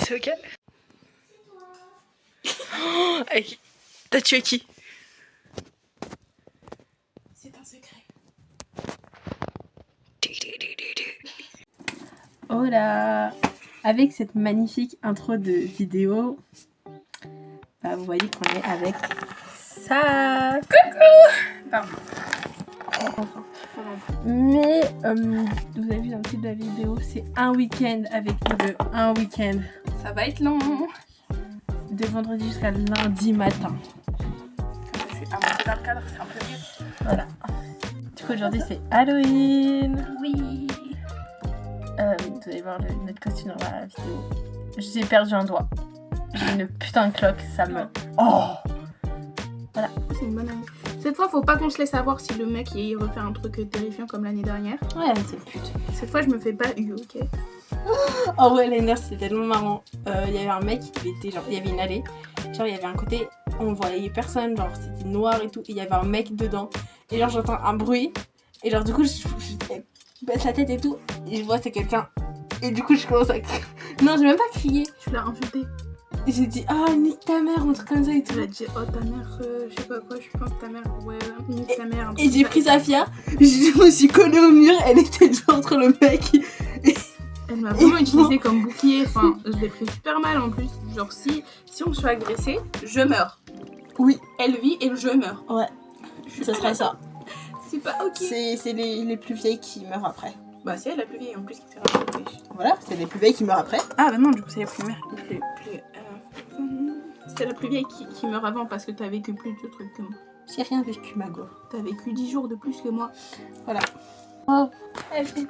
C'est ok. Oh, t'as tué qui? C'est un secret. Oh là! Avec cette magnifique intro de vidéo, bah vous voyez qu'on est avec ça. Coucou! Pardon. Mais vous avez vu dans le titre de la vidéo, c'est un week-end avec nous deux. Un week-end. Ça va être long. De vendredi jusqu'à lundi matin. Quand je suis à monter dans le cadre, c'est un peu mieux. Voilà. Du coup aujourd'hui c'est Halloween. Oui. Vous allez voir notre costume dans la vidéo. J'ai perdu un doigt. J'ai une putain de cloque, ça me... Oh! Voilà. C'est une bonne année. Cette fois, faut pas qu'on se laisse avoir si le mec il refait un truc terrifiant comme l'année dernière. Ouais, c'est pute. Cette fois, je me fais pas eu, ok? Oh ouais, l'année dernière c'était tellement marrant. Il y avait un mec, il était genre, il y avait une allée. Genre, il y avait un côté, on voyait personne, genre c'était noir et tout. Et il y avait un mec dedans. Et genre, j'entends un bruit. Et genre, du coup, je baisse la tête et tout. Et je vois c'est quelqu'un. Et du coup, je commence à crier. Non, j'ai même pas crié. Tu l'as insulté. Et j'ai dit, ah, nique ta mère, un truc comme ça et tout. Tu l'as dit, oh ta mère, je sais pas quoi, je pense que ta mère, ouais, nique ta mère. Et j'ai pris Safia, je me suis collée au mur, elle était genre entre le mec. Elle m'a vraiment utilisé comme bouclier, enfin, je l'ai pris super mal en plus. Genre, si on se fait agresser, je meurs. Oui. Elle vit et je meurs. Ouais, ça serait ça. C'est pas ok. C'est les plus vieilles qui meurent après. Bah, c'est elle la plus vieille en plus qui s'est racontée. Voilà, c'est les plus vieilles qui meurent après. Ah, bah non, du coup, c'est la plus mère. C'était la plus vieille qui meurt avant parce que t'as vécu plus de trucs que moi. J'ai rien vécu, Mago. T'as vécu 10 jours de plus que moi. Voilà. Oh, elle fait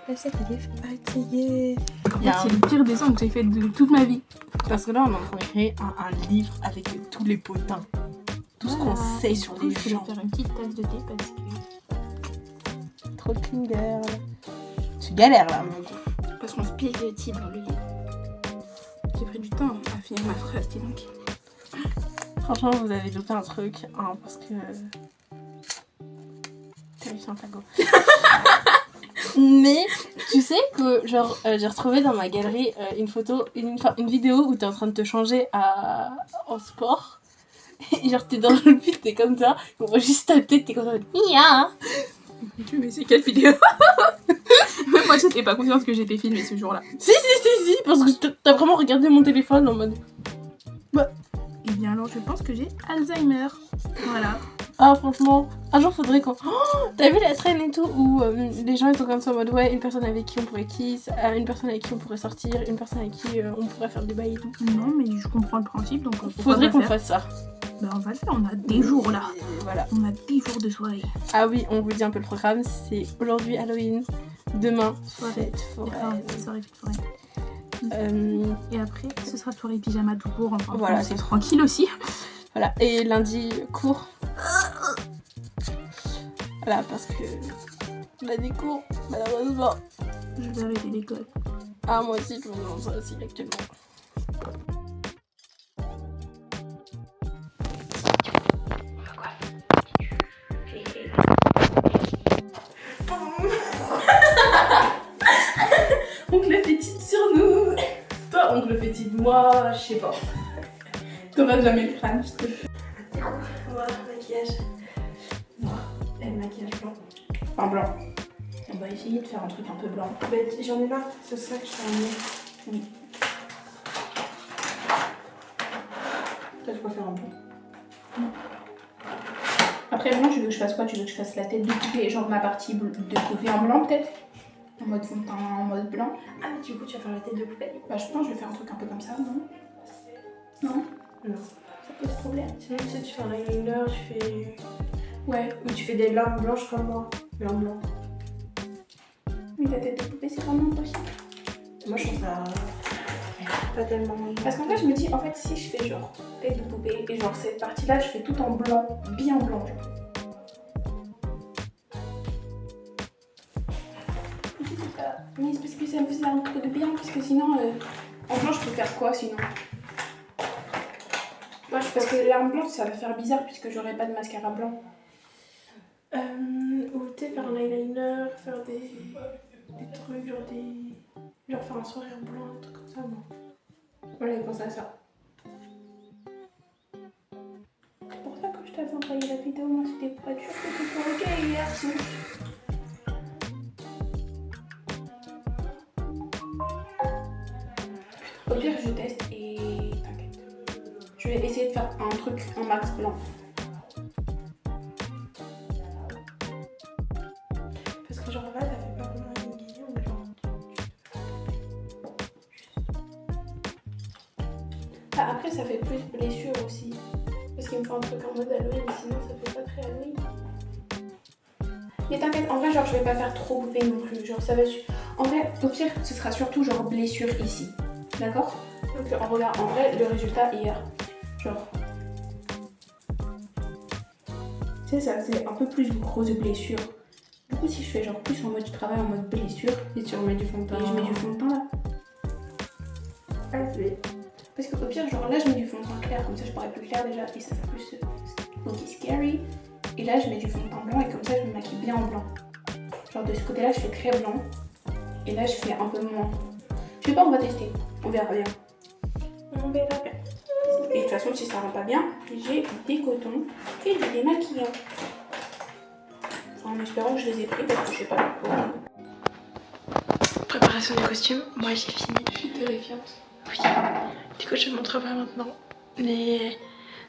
elle est fatiguée. C'est le pire dessin que j'ai fait de toute ma vie. Parce que là, on est en train de créer un livre avec tous les potins. Tout ce qu'on sait sur les gens. Je vais faire une petite tasse de thé parce que... Trop de finger. Tu galères là, Mago. Parce qu'on se pile le tea dans le lit. J'ai pris du temps à finir ma phrase, dis donc. Franchement, vous avez loupé un truc, hein, parce que... T'as eu Santago. Mais, tu sais que, genre, j'ai retrouvé dans ma galerie une photo, une vidéo où t'es en train de te changer en sport. Et genre, t'es dans le but, t'es comme ça, on voit juste ta tête, t'es comme ça, Nia. Mais c'est quelle vidéo? Même moi, j'étais pas consciente que j'étais filmée ce jour-là. Si, parce que t'as vraiment regardé mon téléphone en mode... Bah. Eh bien alors, je pense que j'ai Alzheimer. Voilà. Ah, franchement, un jour faudrait qu'on... Oh, t'as vu la traîne et tout où les gens ils sont comme ça en mode ouais, une personne avec qui on pourrait kiss, une personne avec qui on pourrait sortir, une personne avec qui on pourrait faire des bails et tout. Non, mais je comprends le principe donc faudrait qu'on fasse ça. Bah on va le faire, on a des jours là. Voilà. On a des jours de soirée. Ah oui, on vous dit un peu le programme, c'est aujourd'hui Halloween, demain fête foraine. Soirée fête foraine. Et après, ce sera soirée pyjama tout court, enfin voilà, c'est tranquille aussi. Voilà, et lundi cours. Voilà, parce que on a des cours, malheureusement. Je vais arrêter l'école. Ah, moi aussi, je me demande ça aussi actuellement. Oncle fétide sur nous. Toi, oncle fétide, moi, je sais pas. T'auras jamais le crâne, je te dis. Moi, maquillage noir et maquillage blanc. Enfin, blanc. On va essayer de faire un truc un peu blanc. Bah, j'en ai marre, c'est ça que je fais un nez. Oui. Toi, tu peux faire un blanc. Après, blanc, tu veux que je fasse quoi? Tu veux que je fasse la tête de poupée, genre ma partie de poupée en blanc peut-être? En mode fond de teint, en mode blanc. Ah, mais du coup, tu vas faire la tête de poupée? Bah, je pense que je vais faire un truc un peu comme ça, non? Non? Non. Ça pose problème. Sinon, tu sais, tu fais un eyeliner, tu fais... Ouais. Ou tu fais des larmes blanches comme moi. Mais en blanc. Mais la tête de poupée, c'est vraiment possible. Moi, je trouve ça... pas tellement... Parce qu'en fait, je me dis, en fait, si je fais genre tête de poupée, et genre cette partie-là, je fais tout en blanc, bien blanc, genre. Mais c'est parce que ça me faisait un truc de bien, parce que sinon, en blanc, je peux faire quoi sinon? Moi, parce que l'arme blanche, ça va faire bizarre puisque j'aurai pas de mascara blanc. Ou tu sais, faire un eyeliner, faire des trucs, genre faire un sourire blanc, un truc comme ça, moi. Voilà, il pense à ça. C'est pour ça que je t'avais envoyé la vidéo, moi c'était pour être sûr que tu sois ok hier. Au pire, je teste et t'inquiète. Je vais essayer de faire un truc en max blanc. Parce que genre là, ça fait pas vraiment une guillon, mais genre... Ah, après, ça fait plus blessure aussi. Parce qu'il me faut un truc en mode Halloween, mais sinon ça fait pas très Halloween. Mais t'inquiète, en vrai, genre je vais pas faire trop coupé non plus. Genre ça va... En vrai, au pire, ce sera surtout genre blessure ici. D'accord? Donc on regarde en vrai le résultat hier. Genre... Tu sais, ça faisait un peu plus de grosses blessures. Du coup, si je fais genre plus en mode, je travaille en mode blessure, Et tu remets du fond de teint. et je mets du fond de teint là. Ah, c'est... Parce qu'au pire, genre là, je mets du fond de teint clair, comme ça je pourrais plus clair déjà, et ça fait plus looky scary. Et là, je mets du fond de teint blanc, et comme ça, je me maquille bien en blanc. Genre de ce côté-là, je fais très blanc, et là, je fais un peu moins. Je sais pas, on va tester, on verra bien. On verra bien. Et de toute façon, si ça rend pas bien, j'ai des cotons et des démaquillants. En espérant que je les ai pris, parce que je sais pas pourquoi. Préparation du costume, moi j'ai fini. Je suis terrifiante. Oui. Du coup, je ne montre pas maintenant. Mais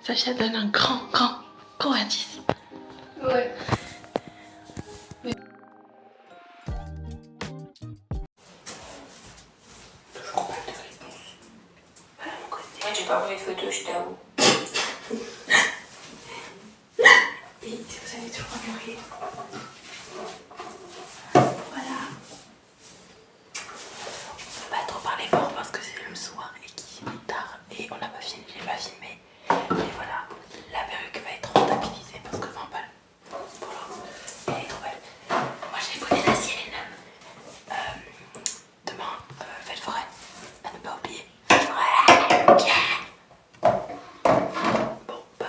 Safia donne un grand indice. Ouais. Toujours pas de réponse. Voilà mon côté. Moi, j'ai pas pris les photos, je t'avoue. Et vous allez toujours pas mourir. Voilà. On va pas trop parler fort parce que c'est le soir et qu'il est tard et on n'a pas filmé, j'ai pas filmé. Et voilà, la perruque va être rentabilisée parce que enfin voilà, elle est trop belle. Moi j'ai poney la sienne. Demain, fête foraine, à ne pas oublier. Fête foraine, yeah. Bon bah,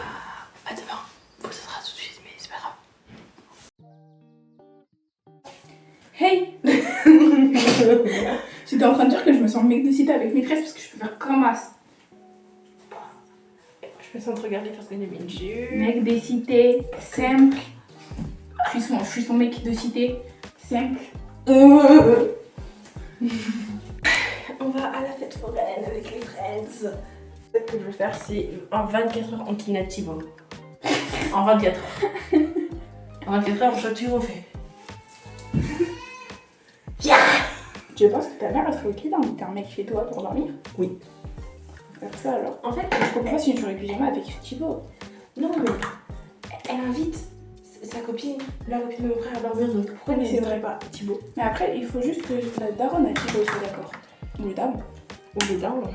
à demain. Bon, ça sera tout de suite mais c'est pas grave. Hey. J'étais en train de dire que je me sens mec de cité avec mes tresses parce que je peux faire comme as. Je me sens te regarder parce que j'ai mis une jupe. Mec des cités, simple. Je suis son mec de cité, simple. On va à la fête foraine avec les friends. Ce que je vais faire, c'est en 24 heures en Kinatibo. En 24 heures. En 24 heures, on choisit tout refait. Je pense que ta mère elle serait ok d'inviter un mec chez toi pour dormir. Oui. Faire ça alors. En fait, Je comprends pas si tu aurais pu jamais avec Thibaut. non, mais elle invite sa copine, la copine de mon frère à dormir, donc pourquoi Oui, ne c'est n'inviterait pas Thibaut? Mais après, il faut juste que la daronne à Thibaut soit d'accord. Ou le dame. Ou les dames.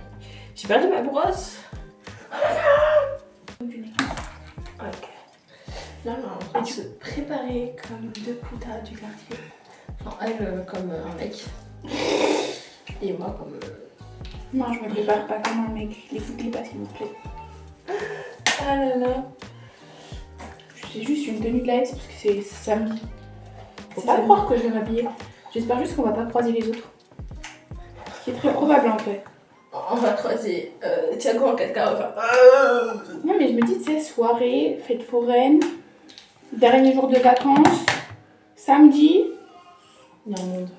J'ai perdu ma brosse. Ok. Là, on va se préparer comme deux putas du quartier. Enfin, elle comme un mec. Et moi comme... Non, je me prépare pas comme un mec. Écoutez pas s'il vous plaît. Ah là là. C'est juste une tenue de la S parce que c'est samedi. Faut C'est pas samedi. croire que je vais m'habiller. J'espère juste qu'on va pas croiser les autres. Ce qui est très probable en fait. On va croiser Thiago en 4K. Enfin, Non mais je me dis, tu sais, soirée, fête foraine, dernier jour de vacances, samedi, il y a un monde.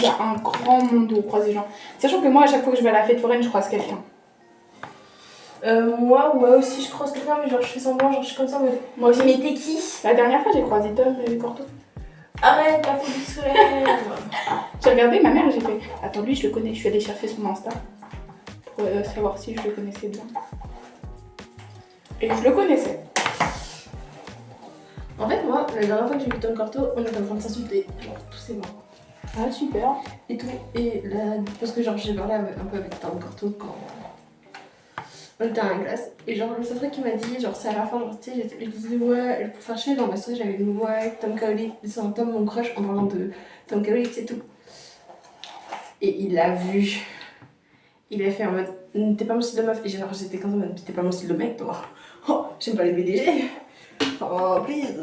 il y a un grand monde où on croise des gens. Sachant que moi, à chaque fois que je vais à la fête foraine, je croise quelqu'un. Moi, ouais, aussi, je croise quelqu'un, mais genre, je fais semblant, genre, je suis comme ça, mais... Moi aussi. Mais t'es qui? La dernière fois, j'ai croisé Tom et Corto. Arrête, la folie scolaire. J'ai regardé ma mère et j'ai fait, attends, lui, je le connais. Je suis allée chercher son Insta pour savoir si je le connaissais bien. Et je le connaissais. En fait, moi, la dernière fois que j'ai vu Tom Corto, on était en train de s'insulter. Genre, tous ces morts. Ah, super. Et tout. Et là, parce que genre, j'ai parlé un peu avec Tom Corto quand on était en classe. Et genre, le seul truc qu'il m'a dit, genre, c'est à la fin, genre, tu sais, je disais, ouais, pour faire chier dans ma story, j'avais mis ouais, Tom Kaoli, c'est un Tom, mon crush, en parlant de Tom Kaoli, c'est tout. Et il l'a vu. Il a fait en mode, t'es pas mon style de meuf. Et genre, j'étais comme ça en mode, t'es pas mon style de mec, toi. Oh, j'aime pas les BDG. Oh, please,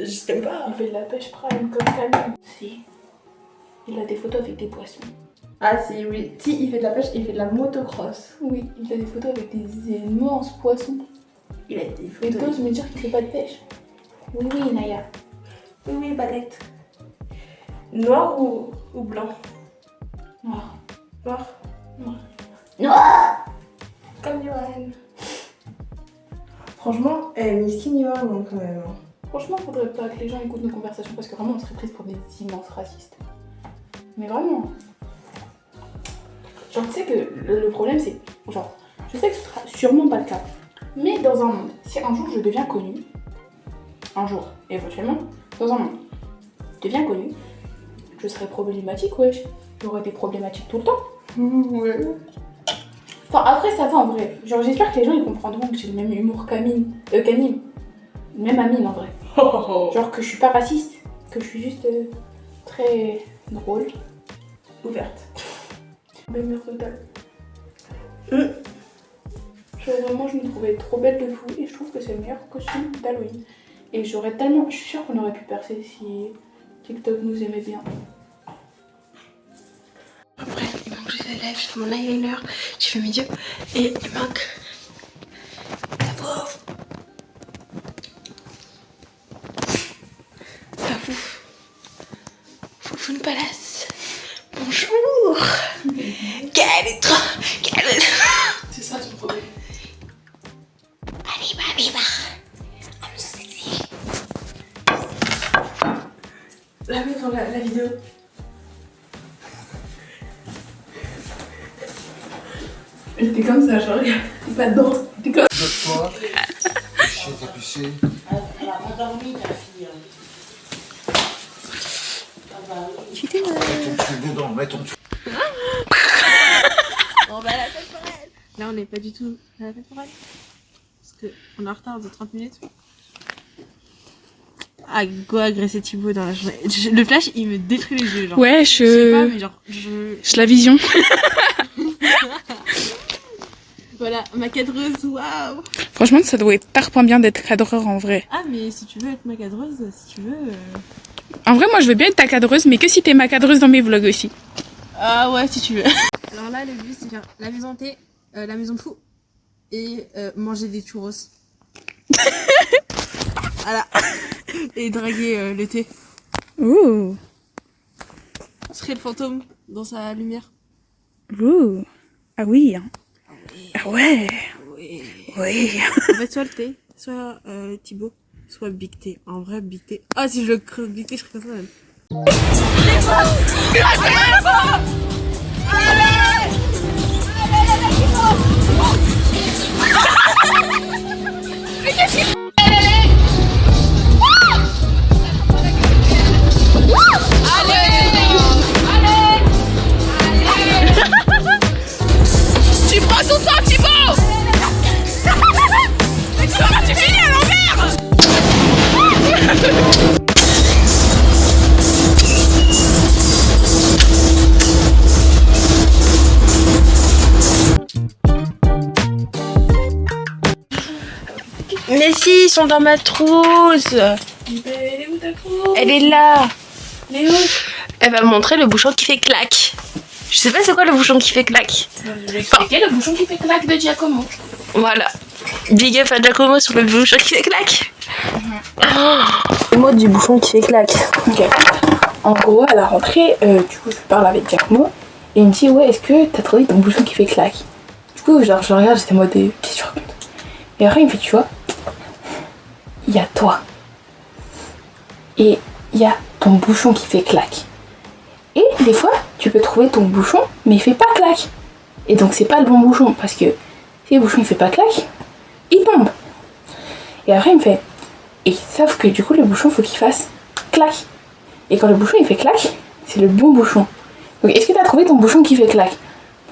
je t'aime pas. Il fait de la pêche prime comme Camille. Si. Il a des photos avec des poissons. Ah si, oui. Si, il fait de la pêche, il fait de la motocross. Oui, il a des photos avec des immenses poissons. Il a des Et photos. t'oses me dire qu'il fait pas de pêche? Oui, oui, Naya. Oui, oui, baguette. Noir ou blanc? Noir. Noir. Noir. Noir. Comme Johan. Franchement, miskin Johan quand même. Franchement, faudrait pas que les gens écoutent nos conversations parce que vraiment on serait prise pour des immenses racistes. Mais vraiment. Genre, tu sais que le problème c'est. Genre, je sais que ce sera sûrement pas le cas. Mais dans un monde, si un jour je deviens connue, un jour, éventuellement, dans un monde, je deviens connue, je serais problématique, wesh. J'aurais des problématiques tout le temps. Ouais. Enfin, après, ça va en vrai. Genre, j'espère que les gens ils comprendront que j'ai le même humour qu'Amine. Même Amine en vrai. Genre que je suis pas raciste, que je suis juste très drôle. Ouverte. Belle totale. Genre vraiment, je me trouvais trop belle de fou et je trouve que c'est le meilleur costume d'Halloween. Et j'aurais tellement. Je suis sûre qu'on aurait pu percer si TikTok nous aimait bien. Après, il manque juste les lèvres, je fais mon eyeliner, j'ai fait mes yeux et il manque la pauvre. La fouf. Foufoune Palace. Bonjour. Quelle est trop. C'est ça ton problème. Arriba. I'm so sexy. La meuf dans la vidéo. J'étais comme ça, genre, pas de danse. J'étais comme ça. Fois, chier, t'as pissé. Elle a endormi ta fille. Ah bah oui. Mets ton truc dedans, mets ton truc. On va à la fête foraine. Là, on n'est pas du tout à la fête foraine. Parce qu'on est en retard de 30 minutes. Ah, go agresser Thibaut dans la journée. Le flash, il me détruit les yeux. Genre. Ouais, Je sais pas, mais genre, je la vision. Voilà, ma cadreuse, waouh. Franchement, ça doit être tarpin bien d'être cadreur en vrai. Ah, mais si tu veux être ma cadreuse, si tu veux. En vrai, moi je veux bien être ta cadreuse, mais que si t'es ma cadreuse dans mes vlogs aussi. Ah ouais, si tu veux. Alors là, le but, c'est faire la maison thé, la maison fou et manger des churros. Voilà. Et draguer le thé. Ouh. On serait le fantôme dans sa lumière. Ouh. Ah oui. Ah ouais. Oui. Oui. En fait, soit le thé, soit Thibaut, soit Big T. En vrai, Big T. Ah, si je le creuse Big T, je serais comme ça même. Tu prends ton temps, Thibaut. Mais comment tu finis à l'envers? Mais si, ils sont dans ma trousse. Elle est où ta trousse? Elle est là. Elle est où? Elle va me montrer le bouchon qui fait clac. Je sais pas c'est quoi le bouchon qui fait clac. Je vais expliquer le bouchon qui fait clac de Giacomo. Voilà. Big up à Giacomo sur le bouchon qui fait clac. Le mot du bouchon qui fait clac. Ok. En gros, à la rentrée, du coup, je parle avec Giacomo et il me dit ouais, est-ce que t'as trouvé ton bouchon qui fait clac? Du coup, genre, je regarde, j'étais en mode qu'est-ce que tu racontes? Et après, il me fait, tu vois, il y a toi et il y a ton bouchon qui fait clac. Et des fois, tu peux trouver ton bouchon, mais il fait pas clac. Et donc, c'est pas le bon bouchon parce que si le bouchon il fait pas clac, il tombe. Et après, il me fait, et sauf que du coup, le bouchon, faut qu'il fasse clac. Et quand le bouchon il fait clac, c'est le bon bouchon. Donc, est-ce que tu as trouvé ton bouchon qui fait clac?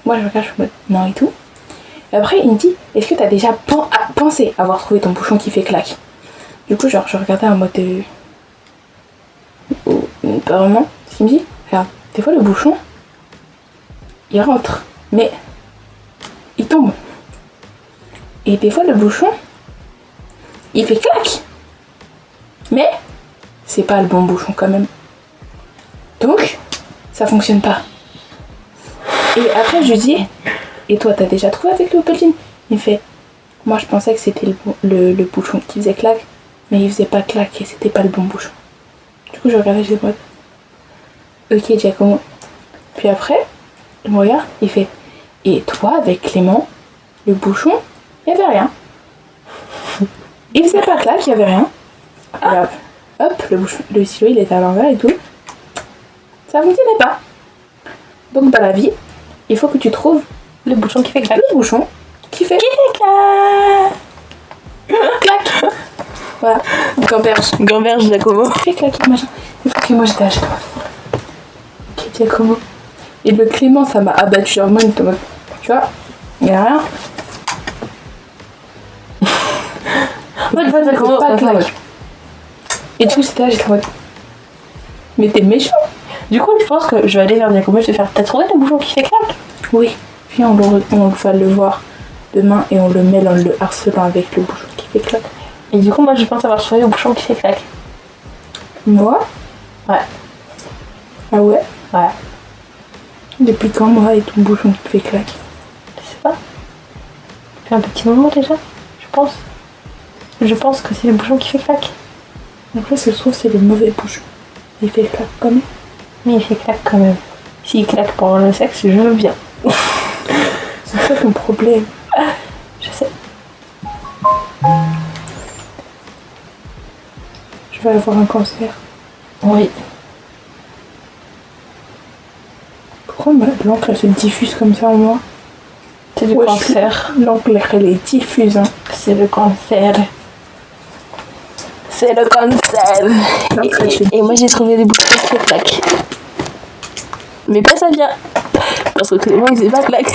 Moi, je regarde, je suis en mode non et tout. Et après, il me dit, est-ce que tu as déjà pensé avoir trouvé ton bouchon qui fait clac? Du coup, genre, je regardais en mode pas vraiment. Il me dit, regarde, des fois le bouchon, il rentre, mais il tombe. Et des fois le bouchon, il fait clac, mais c'est pas le bon bouchon quand même. Donc, ça fonctionne pas. Et après, je lui dis, et toi, t'as déjà trouvé avec le Opalgine? Il fait, moi, je pensais que c'était le bouchon qui faisait clac, mais il faisait pas clac et c'était pas le bon bouchon. Du coup, je regardais, je dis, ok, Giacomo. Puis après, il me regarde, il fait, et toi, avec Clément, le bouchon, il y avait rien. Il faisait pas clac, il y avait rien. Et là, hop, le stylo, il était à l'envers et tout. Ça fonctionnait pas. Donc, dans la vie, il faut que tu trouves Le bouchon qui fait clac. le bouchon qui fait clac. Clac. Voilà. Gamberge, Giacomo. Fait claquer, machin. Il faut que moi j'étais à chaque fois. Ok, Giacomo. Et le Clément, ça m'a abattu sur moi, tu vois, il y a rien. Giacomo, Pas clac. Et du coup, c'était là, j'étais en mode. Mais t'es méchant. Du coup, je pense que je vais aller vers Giacomo, je vais faire. T'as trouvé le bouchon qui fait clac? Oui. Puis on va le voir demain et on le met en le harcelant avec le bouchon qui fait clac. Et du coup, moi, je pense avoir trouvé le bouchon qui fait clac. Moi? Ouais. Ah ouais? Ouais. Depuis quand moi et ton bouchon qui fait clac? Je sais pas. Depuis un petit moment déjà, je pense. Je pense que c'est le bouchon qui fait clac. Après, ce soir, c'est le mauvais bouchon. Il fait clac quand même. Mais il fait clac quand même. S'il claque pour le sexe, je veux bien. C'est ça ton problème. Je sais. Je vais avoir un cancer. Oui. Pourquoi l'encre elle se diffuse comme ça en moi? C'est du Ouais, cancer. L'encre elle est diffuse. Hein. C'est le cancer. C'est le cancer. L'encre elle se Et moi j'ai trouvé des bouchons qui fait clac. Mais pas ça vient. Parce que Clément il faisait pas clac.